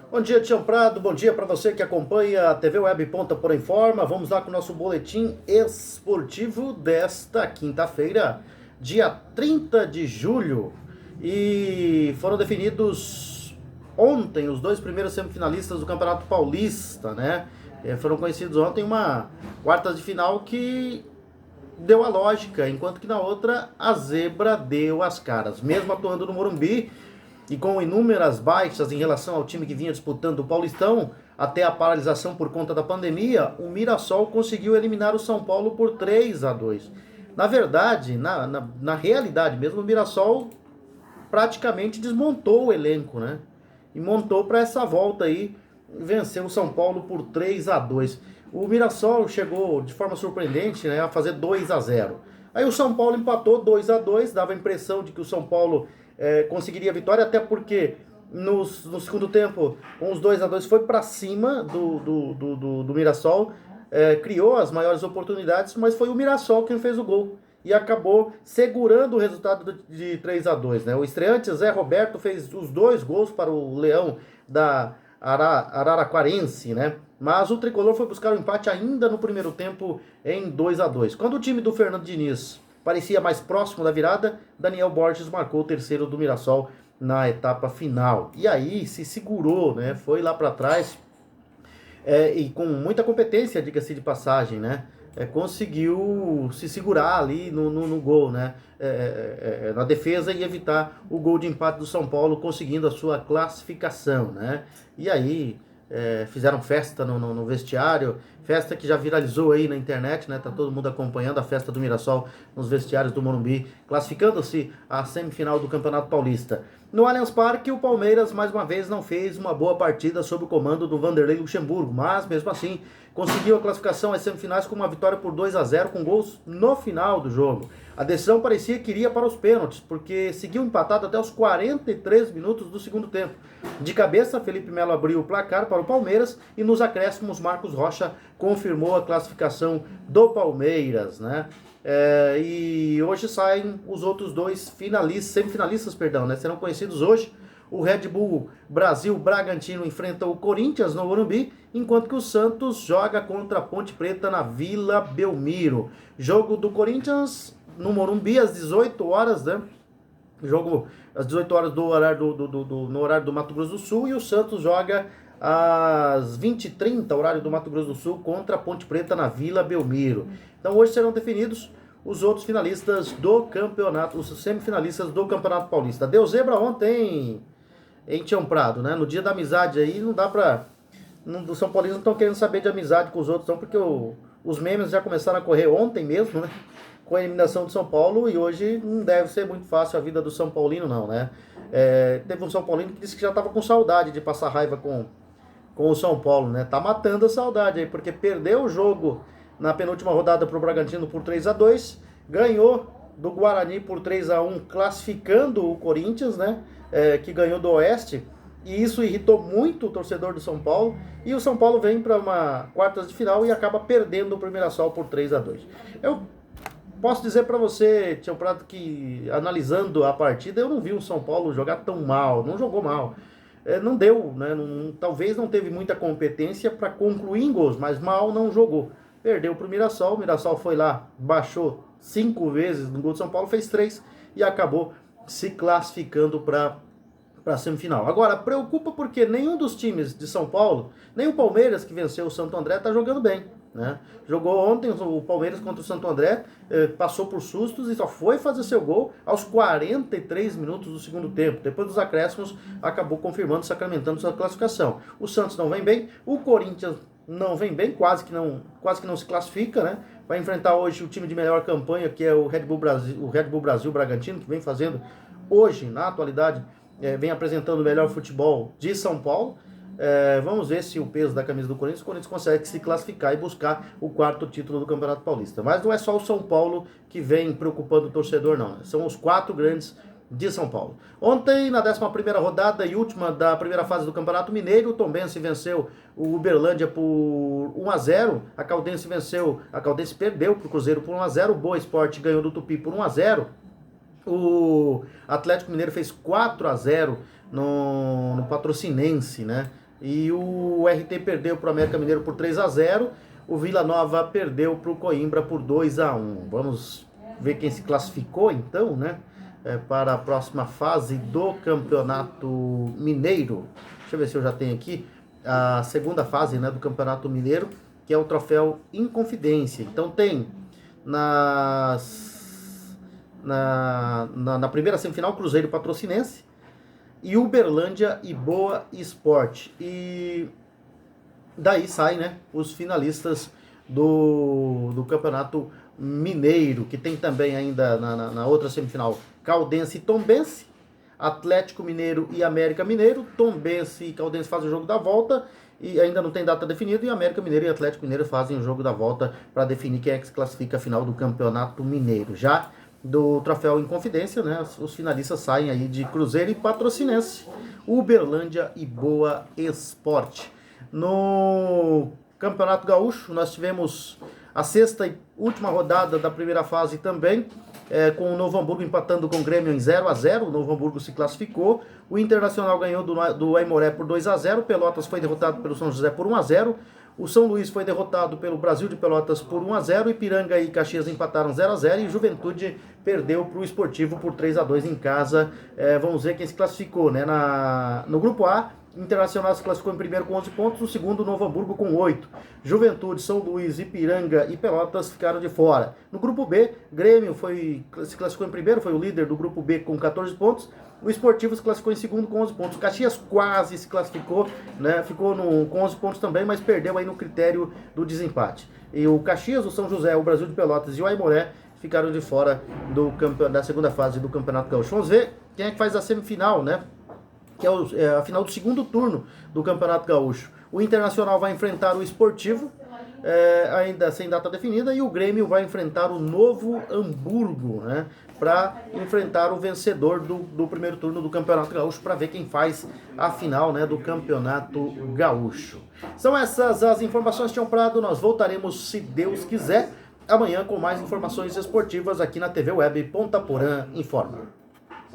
Bom dia, Tião Prado. Bom dia para você que acompanha a TV Web Ponta por Informa. Vamos lá com o nosso boletim esportivo desta quinta-feira, dia 30 de julho. E foram definidos ontem os dois primeiros semifinalistas do Campeonato Paulista, né? Foram conhecidos ontem uma quarta de final que deu a lógica, enquanto que na outra a zebra deu as caras. Mesmo atuando no Morumbi, e com inúmeras baixas em relação ao time que vinha disputando o Paulistão, até a paralisação por conta da pandemia, o Mirassol conseguiu eliminar o São Paulo por 3-2. Na verdade, na realidade mesmo, o Mirassol praticamente desmontou o elenco, né? E montou para essa volta aí, vencer o São Paulo por 3-2. O Mirassol chegou de forma surpreendente, né, a fazer 2-0. Aí o São Paulo empatou 2-2, dava a impressão de que o São Paulo conseguiria a vitória, até porque no segundo tempo, com os 2-2, foi para cima do Mirassol, criou as maiores oportunidades, mas foi o Mirassol quem fez o gol e acabou segurando o resultado de 3-2. Né? O estreante Zé Roberto fez os dois gols para o Leão da Araraquarense, né? Mas o tricolor foi buscar o empate ainda no primeiro tempo em 2-2. Quando o time do Fernando Diniz parecia mais próximo da virada, Daniel Borges marcou o terceiro do Mirassol na etapa final. E aí se segurou, né? Foi lá para trás e com muita competência, diga-se de passagem, né? Conseguiu se segurar ali no gol, né? Na defesa e evitar o gol de empate do São Paulo, conseguindo a sua classificação, né? E aí fizeram festa no vestiário, festa que já viralizou aí na internet, né? Tá todo mundo acompanhando a festa do Mirassol nos vestiários do Morumbi, classificando-se à semifinal do Campeonato Paulista. No Allianz Parque, o Palmeiras mais uma vez não fez uma boa partida sob o comando do Vanderlei Luxemburgo, mas mesmo assim conseguiu a classificação às semifinais com uma vitória por 2-0 com gols no final do jogo. A decisão parecia que iria para os pênaltis, porque seguiu empatado até os 43 minutos do segundo tempo. De cabeça, Felipe Melo abriu o placar para o Palmeiras e nos acréscimos Marcos Rocha confirmou a classificação do Palmeiras, né? E hoje saem os outros dois semifinalistas, né? Serão conhecidos hoje. O Red Bull Brasil Bragantino enfrenta o Corinthians no Morumbi, enquanto que o Santos joga contra a Ponte Preta na Vila Belmiro. Jogo do Corinthians no Morumbi às 18 horas, né? Jogo às 18 horas no horário do Mato Grosso do Sul, e o Santos joga às 20h30, horário do Mato Grosso do Sul, contra a Ponte Preta na Vila Belmiro. Então hoje serão definidos os outros finalistas do campeonato, os semifinalistas do Campeonato Paulista. Deu zebra ontem em Tião Prado, né? No dia da amizade aí, não dá pra... Os São Paulinos não estão querendo saber de amizade com os outros, não, porque os memes já começaram a correr ontem mesmo, né? Com a eliminação do São Paulo, e hoje não deve ser muito fácil a vida do São Paulino, não, né? Teve um São Paulino que disse que já estava com saudade de passar raiva com o São Paulo, né? Tá matando a saudade aí, porque perdeu o jogo na penúltima rodada para o Bragantino por 3-2, ganhou do Guarani por 3-1, classificando o Corinthians, né? Que ganhou do Oeste, e isso irritou muito o torcedor do São Paulo, e o São Paulo vem para uma quartas de final e acaba perdendo o Mirassol por 3-2. Eu posso dizer para você, Tião Prado, que analisando a partida, eu não vi o São Paulo jogar tão mal, não jogou mal. Não deu, né? Talvez não teve muita competência para concluir em gols, mas mal não jogou. Perdeu para o Mirassol foi lá, baixou 5 vezes no gol do São Paulo, fez 3 e acabou se classificando para a semifinal. Agora, preocupa porque nenhum dos times de São Paulo, nem o Palmeiras, que venceu o Santo André, está jogando bem, né? Jogou ontem o Palmeiras contra o Santo André, passou por sustos e só foi fazer seu gol aos 43 minutos do segundo tempo. Depois dos acréscimos, acabou confirmando, sacramentando sua classificação. O Santos não vem bem, o Corinthians não vem bem, quase que não se classifica, né? Vai enfrentar hoje o time de melhor campanha, que é o Red Bull Brasil Bragantino, que vem fazendo hoje, na atualidade, vem apresentando o melhor futebol de São Paulo. Vamos ver se o peso da camisa do Corinthians consegue se classificar e buscar o 4º título do Campeonato Paulista. Mas não é só o São Paulo que vem preocupando o torcedor, não. São os 4 grandes de São Paulo. Ontem, na 11ª rodada e última da primeira fase do Campeonato Mineiro, o Tombense venceu o Uberlândia por 1-0, a Caldense perdeu para o Cruzeiro por 1-0, o Boa Esporte ganhou do Tupi por 1-0, o Atlético Mineiro fez 4-0 no Patrocinense, né? E o RT perdeu para o América Mineiro por 3-0. O Vila Nova perdeu para o Coimbra por 2-1. Vamos ver quem se classificou então, né? Para a próxima fase do Campeonato Mineiro. Deixa eu ver se eu já tenho aqui a segunda fase, né, do Campeonato Mineiro, que é o troféu Inconfidência. Então tem na primeira semifinal Cruzeiro Patrocinense e Uberlândia e Boa Esporte. E daí saem, né, os finalistas do Campeonato Mineiro, que tem também ainda na outra semifinal Caldense e Tombense, Atlético Mineiro e América Mineiro. Tombense e Caldense fazem o jogo da volta e ainda não tem data definida, e América Mineiro e Atlético Mineiro fazem o jogo da volta para definir quem é que se classifica a final do Campeonato Mineiro. Já do troféu Inconfidência, né, os finalistas saem aí de Cruzeiro e Patrocinense, Uberlândia e Boa Esporte. No Campeonato Gaúcho nós tivemos a sexta e última rodada da primeira fase também, com o Novo Hamburgo empatando com o Grêmio em 0-0. O Novo Hamburgo se classificou. O Internacional ganhou do Aimoré por 2-0. Pelotas foi derrotado pelo São José por 1-0. O São Luís foi derrotado pelo Brasil de Pelotas por 1-0. Ipiranga e Caxias empataram 0-0. E Juventude perdeu para o Esportivo por 3-2 em casa. Vamos ver quem se classificou, né? No grupo A, Internacional se classificou em primeiro com 11 pontos, no segundo Novo Hamburgo com 8. Juventude, São Luís, Ipiranga e Pelotas ficaram de fora. No grupo B, Grêmio se classificou em primeiro, foi o líder do grupo B com 14 pontos. O Esportivo se classificou em segundo com 11 pontos. O Caxias quase se classificou, né? Ficou com 11 pontos também, mas perdeu aí no critério do desempate. E o Caxias, o São José, o Brasil de Pelotas e o Aimoré ficaram de fora da segunda fase do Campeonato Gaúcho. Vamos ver quem é que faz a semifinal, né? Que é a final do segundo turno do Campeonato Gaúcho. O Internacional vai enfrentar o Esportivo, ainda sem data definida, e o Grêmio vai enfrentar o Novo Hamburgo, né, para enfrentar o vencedor do primeiro turno do Campeonato Gaúcho, para ver quem faz a final, né, do Campeonato Gaúcho. São essas as informações, Tião Prado. Nós voltaremos, se Deus quiser, amanhã com mais informações esportivas aqui na TV Web Ponta Porã Informa.